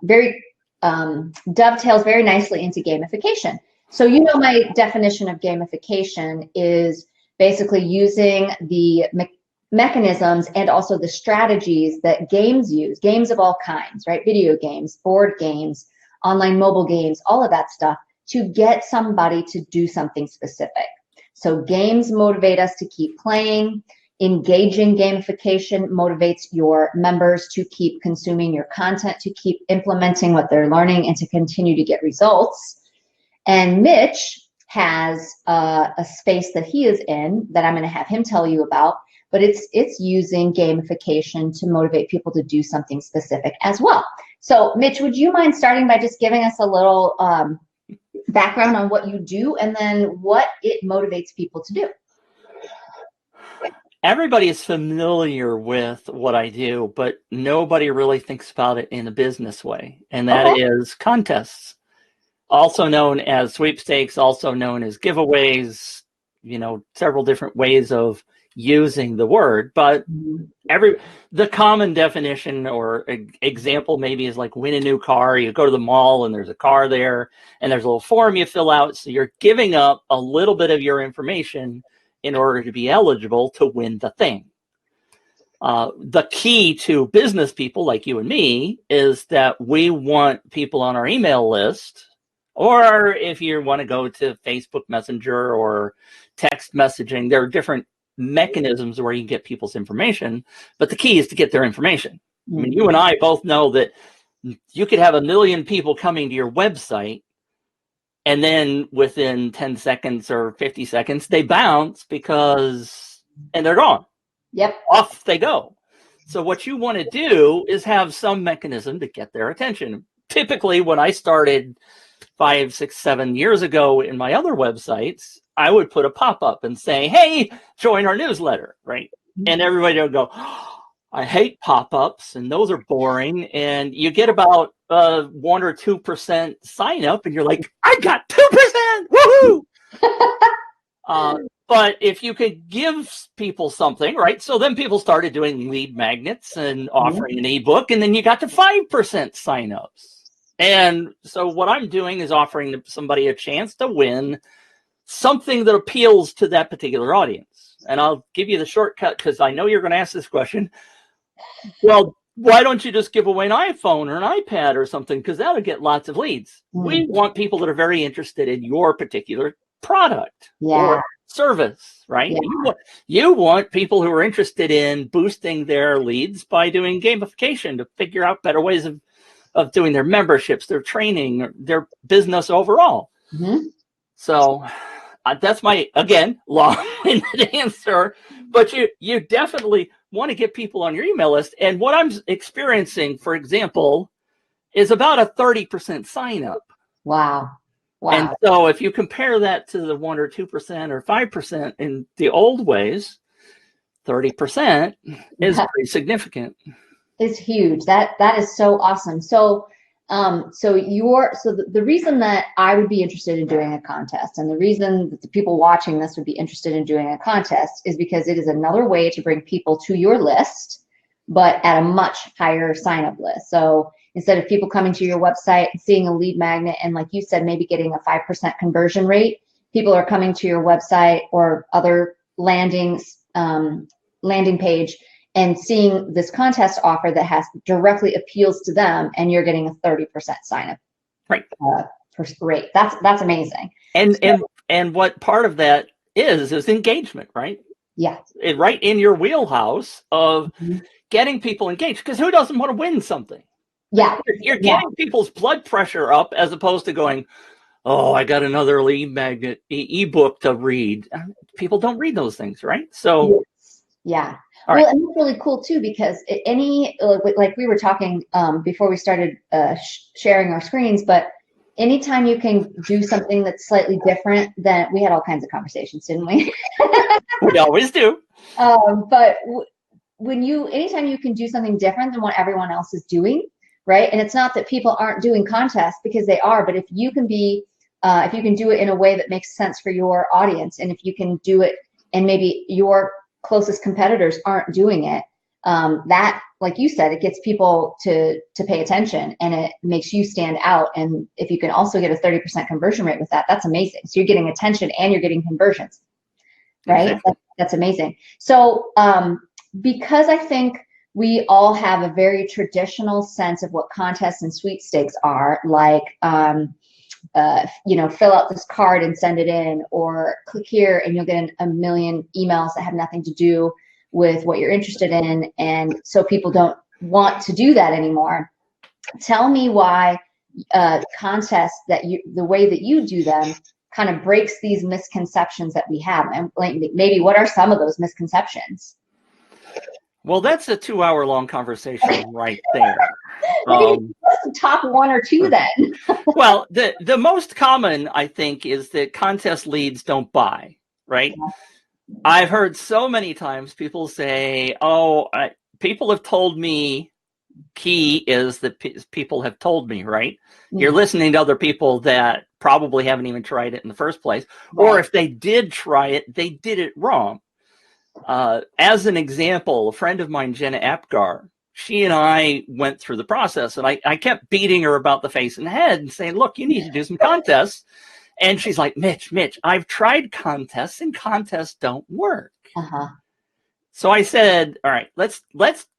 very dovetails very nicely into gamification. So, you know, my definition of gamification is basically using the mechanisms and also the strategies that games use, games of all kinds, right? Video games, board games, online mobile games, all of that stuff, to get somebody to do something specific. So games motivate us to keep playing. Engaging gamification motivates your members to keep consuming your content, to keep implementing what they're learning, and to continue to get results. And Mitch has a space that he is in that I'm going to have him tell you about, but it's using gamification to motivate people to do something specific as well. So Mitch, would you mind starting by just giving us a little background on what you do and then what it motivates people to do? Everybody is familiar with what I do, but nobody really thinks about it in a business way, and that is contests, also known as sweepstakes, also known as giveaways, you know, several different ways of using the word. But the common definition or example maybe is like win a new car. You go to the mall and there's a car there and there's a little form you fill out. So you're giving up a little bit of your information in order to be eligible to win the thing. The key to business people like you and me is that we want people on our email list, or if you want to go to Facebook Messenger or text messaging, there are different mechanisms where you can get people's information, but the key is to get their information. I mean, you and I both know that you could have 1 million people coming to your website, and then within 10 seconds or 50 seconds, they bounce and they're gone. Yep. Off they go. So what you want to do is have some mechanism to get their attention. Typically, when I started 5, 6, 7 years ago in my other websites, I would put a pop-up and say, hey, join our newsletter, right? And everybody would go, oh, I hate pop-ups and those are boring. And you get about 1 or 2% sign up and you're like, I got 2%, woohoo! But if you could give people something, right? So then people started doing lead magnets and offering an ebook, and then you got to 5% signups. And so what I'm doing is offering somebody a chance to win something that appeals to that particular audience. And I'll give you the shortcut because I know you're going to ask this question. Well, why don't you just give away an iPhone or an iPad or something? Because that'll get lots of leads. We want people that are very interested in your particular product or service, right? Yeah. You want people who are interested in boosting their leads by doing gamification to figure out better ways of doing their memberships, their training, their business overall. So that's my, again, long-winded answer, but you definitely want to get people on your email list. And what I'm experiencing, for example, is about a 30% sign up. Wow. And so if you compare that to the 1 or 2% or 5% in the old ways, 30% is pretty significant. It's huge. That is so awesome. So the reason that I would be interested in doing a contest, and the reason that the people watching this would be interested in doing a contest, is because it is another way to bring people to your list, but at a much higher sign up list. So instead of people coming to your website and seeing a lead magnet and, like you said, maybe getting a 5% conversion rate, people are coming to your website or other landing page and seeing this contest offer that has directly appeals to them, and you're getting a 30% sign up rate. That's amazing. And what part of that is engagement, right? Yeah. Right in your wheelhouse of getting people engaged, because who doesn't want to win something? Yeah. You're getting people's blood pressure up as opposed to going, oh, I got another lead magnet ebook to read. People don't read those things, right? So yeah. All well, right. and it's really cool too, because like we were talking before we started sharing our screens, but anytime you can do something that's slightly different, then we had all kinds of conversations, didn't we? We always do. But anytime you can do something different than what everyone else is doing, right? And it's not that people aren't doing contests, because they are, but if you can do it in a way that makes sense for your audience, and if you can do it and maybe your closest competitors aren't doing it, that like you said, it gets people to pay attention, and it makes you stand out. And if you can also get a 30% conversion rate with that, that's amazing. So you're getting attention and you're getting conversions, right? Exactly. That's amazing. So because I think we all have a very traditional sense of what contests and sweepstakes are, like, fill out this card and send it in, or click here and you'll get a million emails that have nothing to do with what you're interested in. And so people don't want to do that anymore. Tell me why contests, the way that you do them, kind of breaks these misconceptions that we have. And maybe what are some of those misconceptions? Well, that's a 2-hour-long conversation right there. Top one or two then. Well, the most common, I think, is that contest leads don't buy, right? Yeah. I've heard so many times people say, people have told me. Key is that people have told me, right? Mm-hmm. You're listening to other people that probably haven't even tried it in the first place. Right. Or if they did try it, they did it wrong. As an example, a friend of mine, Jenna Apgar, she and I went through the process, and I kept beating her about the face and head and saying, look, you need to do some contests. And she's like, Mitch, I've tried contests, and contests don't work. Uh-huh. So I said, all right, let's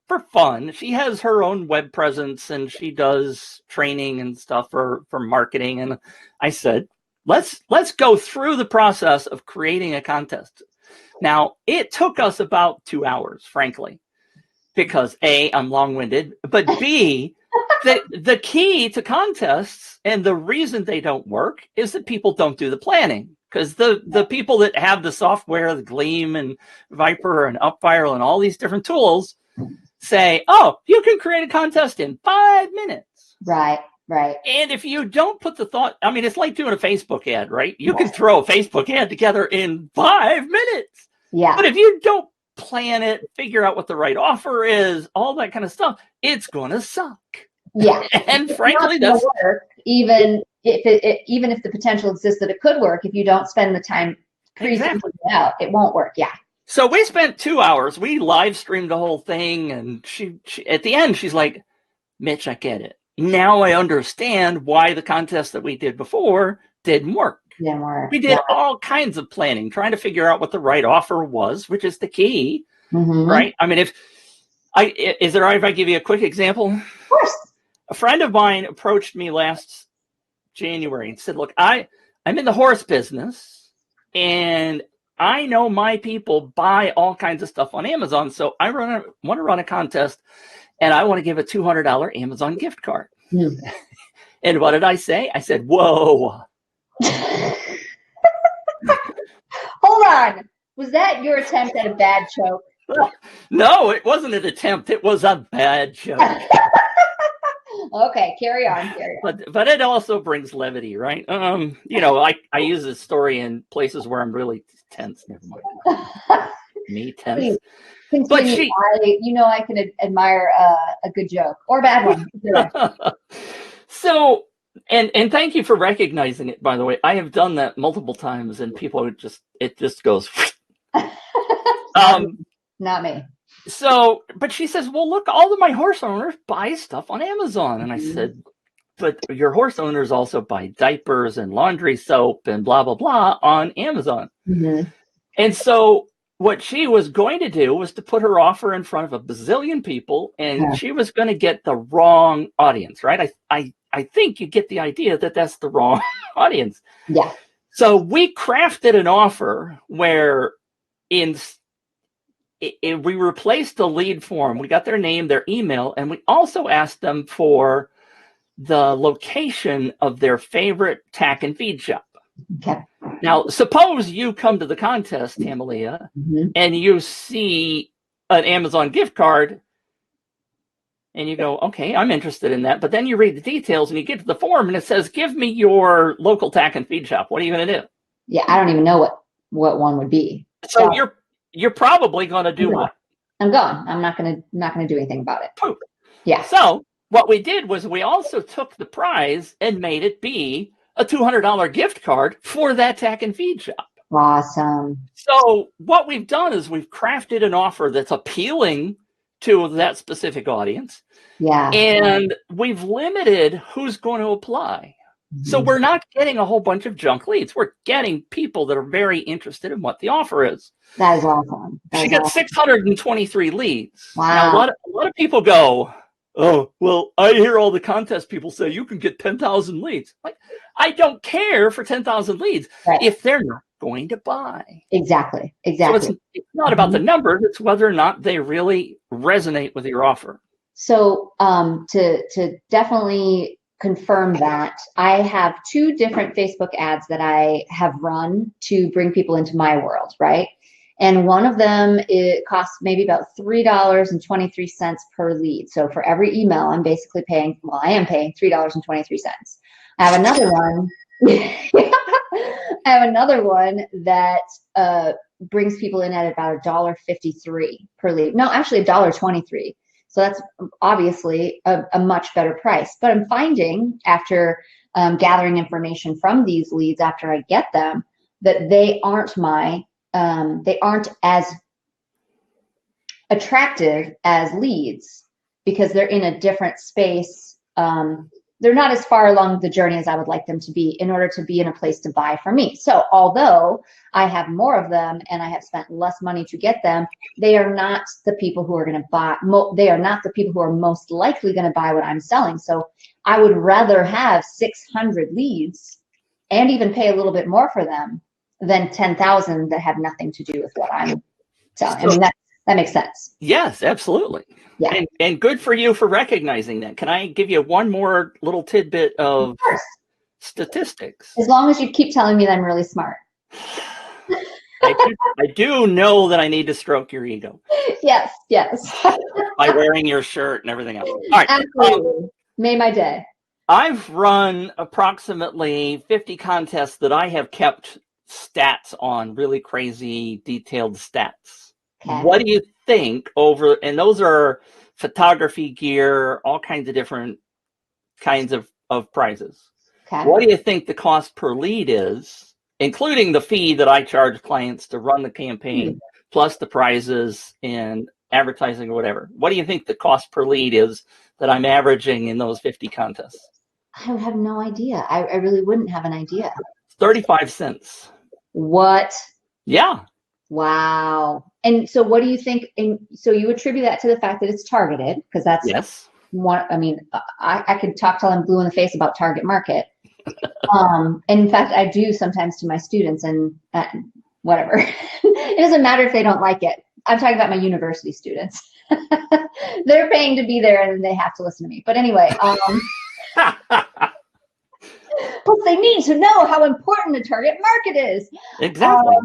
for fun. She has her own web presence, and she does training and stuff for marketing. And I said, let's go through the process of creating a contest. Now, it took us about 2 hours, frankly, because A, I'm long-winded, but B, the key to contests and the reason they don't work is that people don't do the planning. Because the people that have the software, the Gleam and Viper and Upfire and all these different tools say, oh, you can create a contest in 5 minutes. Right. And if you don't put the thought, I mean, it's like doing a Facebook ad, right? You can throw a Facebook ad together in 5 minutes. Yeah. But if you don't plan it, figure out what the right offer is, all that kind of stuff, it's going to suck. Yeah. And frankly, that's work, even if the potential exists that it could work, if you don't spend the time creating it out, it won't work. Yeah. So we spent 2 hours. We live streamed the whole thing, and she at the end, she's like, Mitch, I get it. Now I understand why the contest that we did before didn't work. We did all kinds of planning, trying to figure out what the right offer was, which is the key, right? I mean, is it all right if I give you a quick example? Of course. A friend of mine approached me last January and said, look, I'm in the horse business, and I know my people buy all kinds of stuff on Amazon. So I want to run a contest, and I want to give a $200 Amazon gift card. Mm. And what did I say? I said, whoa. Hold on. Was that your attempt at a bad joke? No, it wasn't an attempt. It was a bad joke. Okay, carry on. But it also brings levity, right? I use this story in places where I'm really tense. Never mind. Me tense. Continue. But I can admire a good joke or a bad one. So, and thank you for recognizing it, by the way. I have done that multiple times, and people it just goes. Not me. So, but she says, well, look, all of my horse owners buy stuff on Amazon. And I said, but your horse owners also buy diapers and laundry soap and blah, blah, blah on Amazon. Mm-hmm. And so what she was going to do was to put her offer in front of a bazillion people, and she was going to get the wrong audience, right? I think you get the idea that that's the wrong audience. Yeah. So we crafted an offer where we replaced the lead form. We got their name, their email, and we also asked them for the location of their favorite tack and feed shop. Okay. Now, suppose you come to the contest, Tama-Lea, and you see an Amazon gift card, and you go, okay, I'm interested in that. But then you read the details, and you get to the form, and it says, give me your local tack and feed shop. What are you going to do? Yeah, I don't even know what one would be. So you're probably going to do what? I'm gone. I'm not going to do anything about it. Poop. Yeah. So what we did was we also took the prize and made it be a $200 gift card for that tack and feed shop. Awesome. So what we've done is we've crafted an offer that's appealing to that specific audience. Yeah. And we've limited who's going to apply. So we're not getting a whole bunch of junk leads. We're getting people that are very interested in what the offer is. That is awesome. She got 623 leads. Wow. Now, a lot of people go, oh, well, I hear all the contest people say you can get 10,000 leads. Like, I don't care for 10,000 leads if they're not going to buy. Exactly. So it's not about the numbers. It's whether or not they really resonate with your offer. So to definitely confirm that, I have 2 different Facebook ads that I have run to bring people into my world, right? And one of them, it costs maybe about $3.23 per lead. So for every email, I'm basically paying, well, I am paying $3.23. I have another one. I have another one that brings people in at about $1.53 per lead. No, actually $1.23. So that's obviously a much better price. But I'm finding after gathering information from these leads after I get them that they aren't as attractive as leads because they're in a different space. They're not as far along the journey as I would like them to be in order to be in a place to buy from me. So although I have more of them and I have spent less money to get them, they are not the people who are going to buy. They are not the people who are most likely going to buy what I'm selling. So I would rather have 600 leads and even pay a little bit more for them than 10,000 that have nothing to do with what I'm selling. I mean, that makes sense. Yes, absolutely. Yeah. And good for you for recognizing that. Can I give you one more little tidbit of statistics? As long as you keep telling me that I'm really smart. I do know that I need to stroke your ego. Yes. By wearing your shirt and everything else. All right. Absolutely. Made my day. I've run approximately 50 contests that I have kept stats on, really crazy detailed stats. Okay. What do you think and those are photography gear, all kinds of different kinds of prizes. Okay. What do you think the cost per lead is, including the fee that I charge clients to run the campaign, plus the prizes and advertising or whatever? What do you think the cost per lead is that I'm averaging in those 50 contests? I have no idea. I really wouldn't have an idea. 35 cents. What? Yeah. Wow. And so what do you think? And so you attribute that to the fact that it's targeted, because that's one. I mean, I could talk till I'm blue in the face about target market. And in fact, I do sometimes to my students, and whatever. It doesn't matter if they don't like it. I'm talking about my university students. They're paying to be there and they have to listen to me. But anyway, but they need to know how important the target market is. Exactly.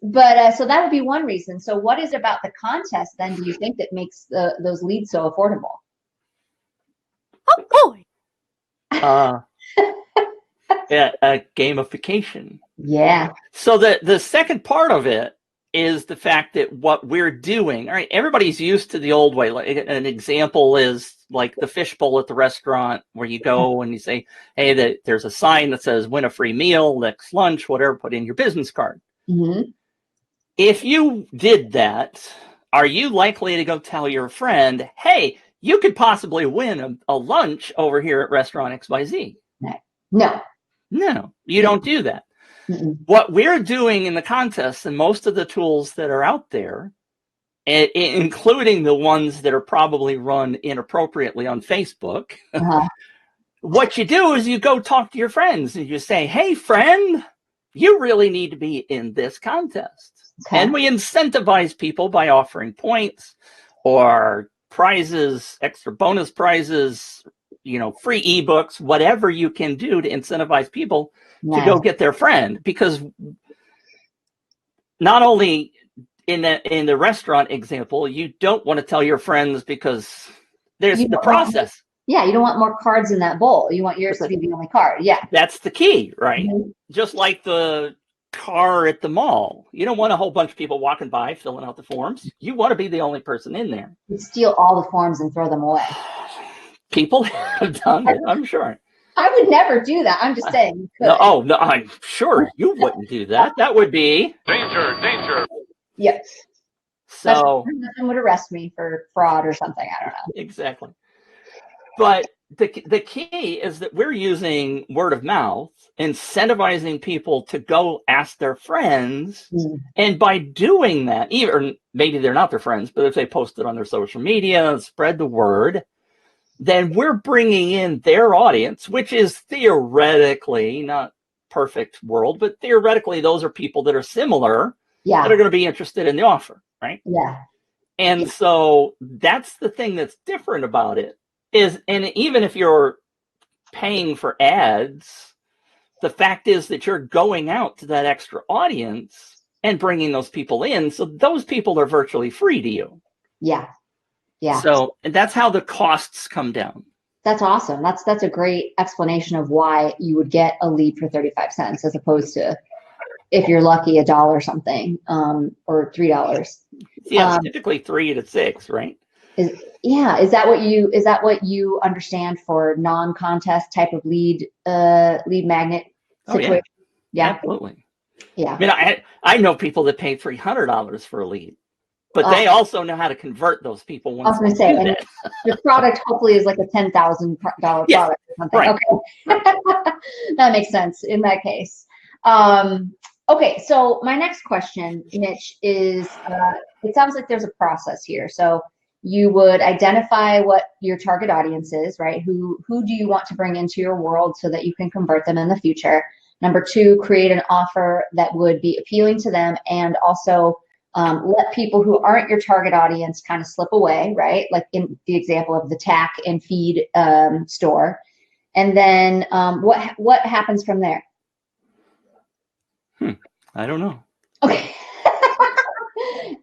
But so that would be one reason. So what is it about the contest then do you think that makes those leads so affordable? Oh boy. Gamification. Yeah. So the second part of it is the fact that what we're doing, all right, everybody's used to the old way. Like an example is like the fishbowl at the restaurant where you go and you say, hey, there's a sign that says win a free meal, next lunch, whatever, put in your business card. Mm-hmm. If you did that, are you likely to go tell your friend, hey, you could possibly win a lunch over here at restaurant XYZ? No, you don't do that. Mm-mm. What we're doing in the contests and most of the tools that are out there, including the ones that are probably run inappropriately on Facebook, what you do is you go talk to your friends and you say, hey, friend, you really need to be in this contest. Okay. And we incentivize people by offering points or prizes, extra bonus prizes, free ebooks, whatever you can do to incentivize people to go get their friend. Because not only in the restaurant example, you don't want to tell your friends because there's the process. You don't want more cards in that bowl. You want yours to be the only card. Yeah. That's the key, right? Mm-hmm. Just like the car at the mall. You don't want a whole bunch of people walking by filling out the forms. You want to be the only person in there. You steal all the forms and throw them away. People have done it, I'm sure. I would never do that. I'm just saying. No, I'm sure you wouldn't do that. That would be danger. Yes. So nothing would arrest me for fraud or something. I don't know. exactly. But the key is that we're using word of mouth, incentivizing people to go ask their friends. And by doing that, even maybe they're not their friends, but if they post it on their social media, spread the word, then we're bringing in their audience, which is theoretically not perfect world, but theoretically those are people that are similar, that are going to be interested in the offer, right? Yeah. And so that's the thing that's different about it is, and even if you're paying for ads, the fact is that you're going out to that extra audience and bringing those people in. So those people are virtually free to you. Yeah. Yeah. So and that's how the costs come down. That's awesome. That's a great explanation of why you would get a lead for 35 cents as opposed to, if you're lucky, $1 something, or $3. Yeah, typically 3 to 6, right? Is that what you understand for non-contest type of lead magnet situation? Oh, yeah. Absolutely. Yeah. I mean, I know people that pay $300 for a lead, but they also know how to convert those people. I was going to say, and the product hopefully is like a $10,000 product or something. Right. Okay, that makes sense in that case. Okay, so my next question, Mitch, is it sounds like there's a process here. So you would identify what your target audience is, right? Who do you want to bring into your world so that you can convert them in the future? Number 2, create an offer that would be appealing to them and also let people who aren't your target audience kind of slip away, right? Like in the example of the tack and feed store. And then what happens from there? I don't know. Okay.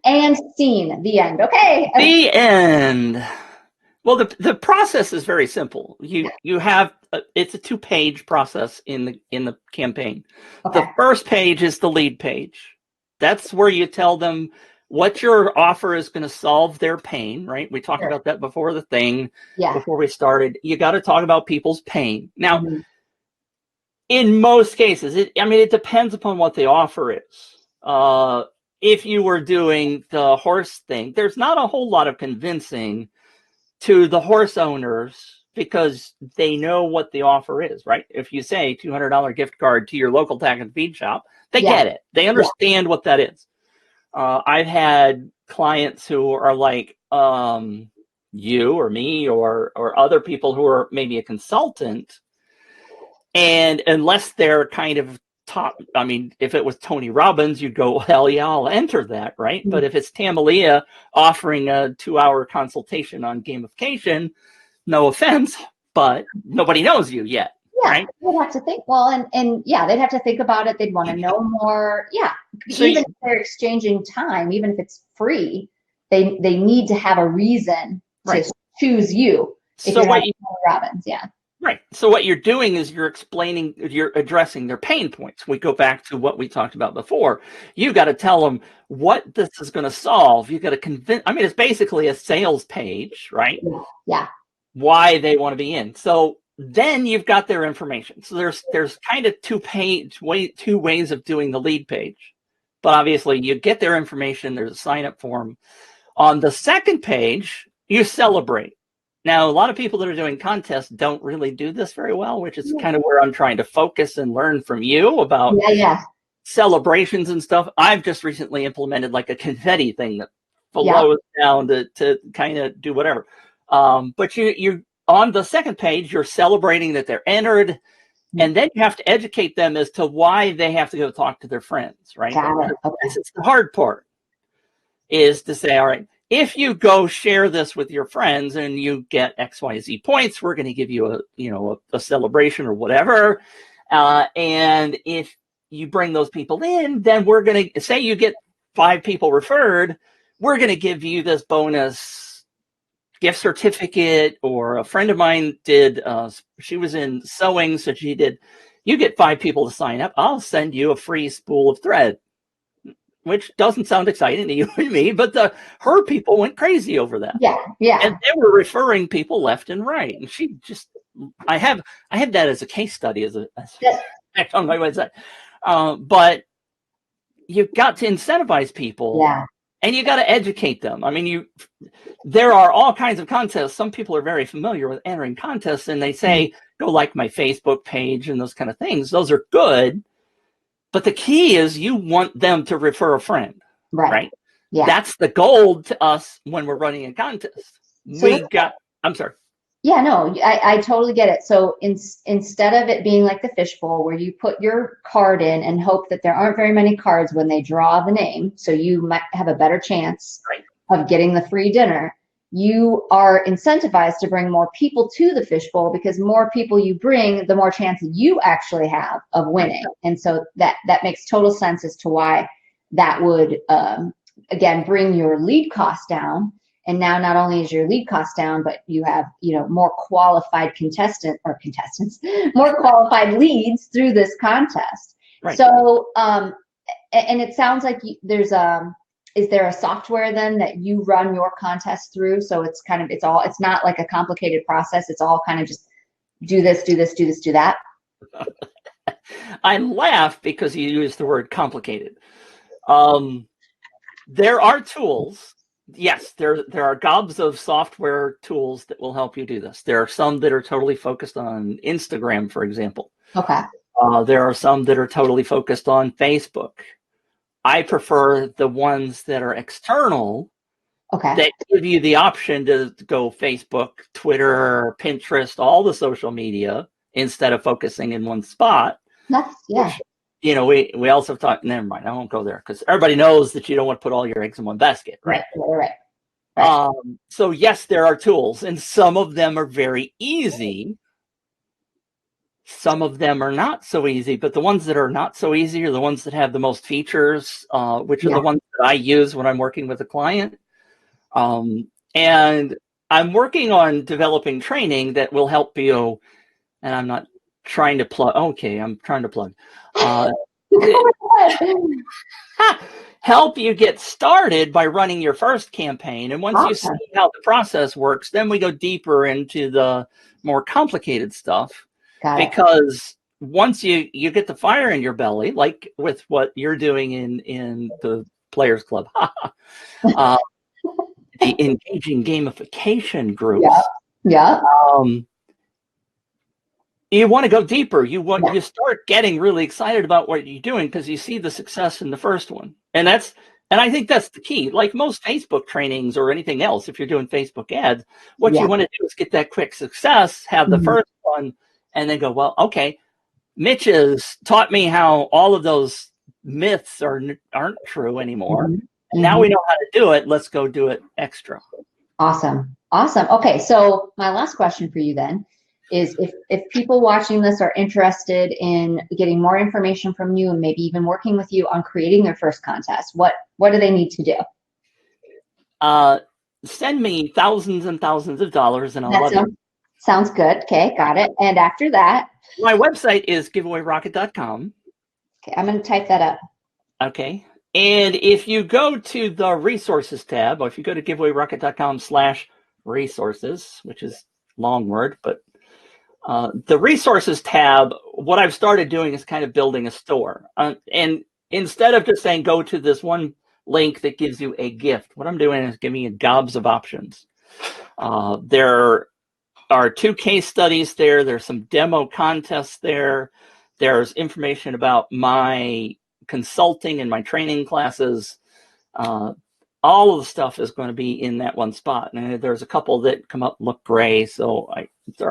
And scene, the end. Okay. The end. Well, the process is very simple. You have it's a 2-page process in the campaign. Okay. The first page is the lead page. That's where you tell them what your offer is going to solve their pain, right? We talked about that before the thing, before we started. You got to talk about people's pain. Now, in most cases, it depends upon what the offer is. If you were doing the horse thing, there's not a whole lot of convincing to the horse owners because they know what the offer is, right? If you say $200 gift card to your local tack and feed shop, they get it. They understand what that is. I've had clients who are like you or me or other people who are maybe a consultant, and unless they're kind of top, I mean, if it was Tony Robbins, you'd go, hell yeah, I'll enter that, right? But if it's Tama-Lea offering a 2-hour consultation on gamification, no offense, but nobody knows you yet. Yeah, right? They'd have to think, well, and yeah, they'd have to think about it. They'd want to know more. Yeah, so even if they're exchanging time, even if it's free, they need to have a reason to choose you. If so what you Robbins, Right. So what you're doing is you're addressing their pain points. We go back to what we talked about before. You got to tell them what this is going to solve. You got to convince. I mean, it's basically a sales page, right? Yeah. Why they want to be in. So then you've got their information. So there's kind of two ways of doing the lead page. But obviously, you get their information. There's a sign up form. On the second page, you celebrate. Now, a lot of people that are doing contests don't really do this very well, which is kind of where I'm trying to focus and learn from you about celebrations and stuff. I've just recently implemented like a confetti thing that flows down to kind of do whatever. But you on the second page, you're celebrating that they're entered, and then you have to educate them as to why they have to go talk to their friends, right? This is the hard part, is to say, all right, if you go share this with your friends and you get XYZ points, we're going to give you a celebration or whatever. And if you bring those people in, then we're going to say you get 5 people referred. We're going to give you this bonus gift certificate. Or a friend of mine did, she was in sewing. So she did, you get 5 people to sign up. I'll send you a free spool of thread. Which doesn't sound exciting to you and me, but her people went crazy over that. Yeah. And they were referring people left and right. And she just, I have that as a case study as on my website. But you've got to incentivize people And you got to educate them. I mean, there are all kinds of contests. Some people are very familiar with entering contests, and they say, go like my Facebook page and those kind of things. Those are good. But the key is you want them to refer a friend, right? Yeah. That's the goal to us when we're running a contest. I'm sorry. Yeah, no, I totally get it. So instead of it being like the fishbowl where you put your card in and hope that there aren't very many cards when they draw the name, so you might have a better chance of getting the free dinner, you are incentivized to bring more people to the fishbowl, because more people you bring, the more chance you actually have of winning. And so that makes total sense as to why that would, again, bring your lead cost down. And now not only is your lead cost down, but you have, more qualified contestants, more qualified leads through this contest. Right. So, and it sounds like is there a software then that you run your contest through? So it's it's not like a complicated process. It's all kind of just do this, do this, do this, do that. I laugh because you use the word complicated. There are tools. Yes, there are gobs of software tools that will help you do this. There are some that are totally focused on Instagram, for example. Okay. There are some that are totally focused on Facebook. I prefer the ones that are external, that give you the option to go Facebook, Twitter, Pinterest, all the social media, instead of focusing in one spot. Yeah. Which, we also talked, never mind, I won't go there, because everybody knows that you don't want to put all your eggs in one basket, right? Right. So yes, there are tools, and some of them are very easy. Some of them are not so easy, but the ones that are not so easy are the ones that have the most features, which are the ones that I use when I'm working with a client. And I'm working on developing training that will help you, and I'm not trying to plug. Okay, I'm trying to plug. Help you get started by running your first campaign. And once you see how the process works, then we go deeper into the more complicated stuff. Because once you get the fire in your belly, like with what you're doing in the Players Club, the engaging gamification groups. Yeah. You want to go deeper. You start getting really excited about what you're doing because you see the success in the first one. And I think that's the key. Like most Facebook trainings or anything else, if you're doing Facebook ads, what you want to do is get that quick success, have the first one, and then go, well, okay, Mitch has taught me how all of those myths aren't true anymore. Now we know how to do it. Let's go do it extra. Awesome. Okay, so my last question for you then is, if people watching this are interested in getting more information from you and maybe even working with you on creating their first contest, what do they need to do? Send me thousands and thousands of dollars and I'll love you. Sounds good. Okay, got it. And after that? My website is giveawayrocket.com. Okay, I'm going to type that up. Okay. And if you go to the resources tab, or if you go to giveawayrocket.com/resources, which is a long word, but the resources tab, what I've started doing is kind of building a store. And instead of just saying, go to this one link that gives you a gift, what I'm doing is giving you gobs of options. There are 2 case studies there. There's some demo contests there. There's information about my consulting and my training classes. All of the stuff is going to be in that one spot. And there's a couple that come up and look gray. So I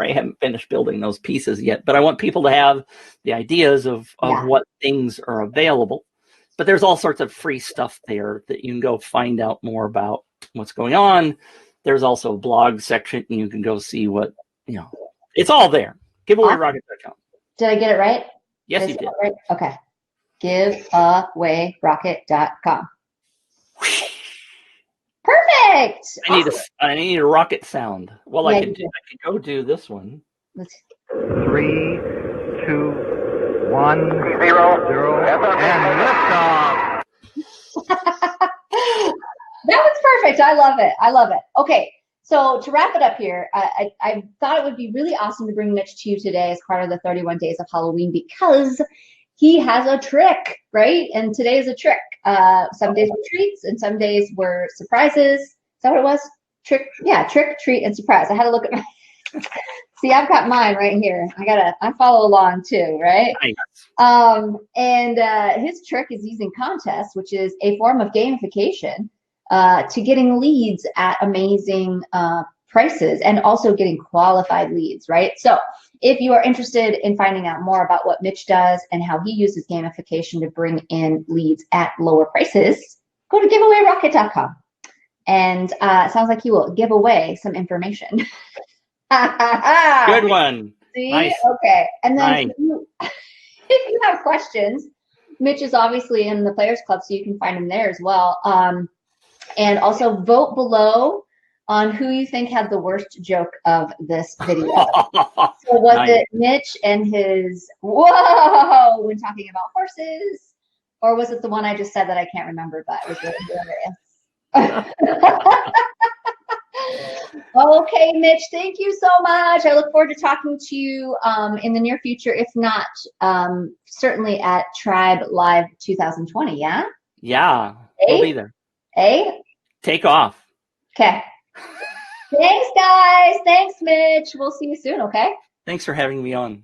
haven't finished building those pieces yet, but I want people to have the ideas of what things are available. But there's all sorts of free stuff there that you can go find out more about what's going on. There's also a blog section, and you can go see what, it's all there. Giveawayrocket.com. Did I get it right? Yes, you did. Right? Okay. Giveawayrocket.com. Perfect. I need a rocket sound. Well, I can go do this one. 3, 2, 1, 0, and liftoff. That was perfect. I love it. Okay, so to wrap it up here, I thought it would be really awesome to bring Mitch to you today as part of the 31 Days of Halloween, because he has a trick, right? And today is a trick. Some days were treats and some days were surprises. Is that what it was? Trick, treat, and surprise. I had to look at my see, I've got mine right here. I follow along too, right? And his trick is using contests, which is a form of gamification, to getting leads at amazing prices and also getting qualified leads, right? So if you are interested in finding out more about what Mitch does and how he uses gamification to bring in leads at lower prices, go to giveawayrocket.com. And it sounds like he will give away some information. Good one. See? Nice. Okay. And then Nice. if you have questions, Mitch is obviously in the Players Club, so you can find him there as well. And also vote below on who you think had the worst joke of this video. So was it Mitch and his whoa when talking about horses, or was it the one I just said that I can't remember, but it was really hilarious. Okay, Mitch, thank you so much. I look forward to talking to you in the near future, if not certainly at Tribe Live 2020, yeah? Yeah, we'll be there. Hey? Take off. Okay. Thanks, guys. Thanks, Mitch. We'll see you soon, okay? Thanks for having me on.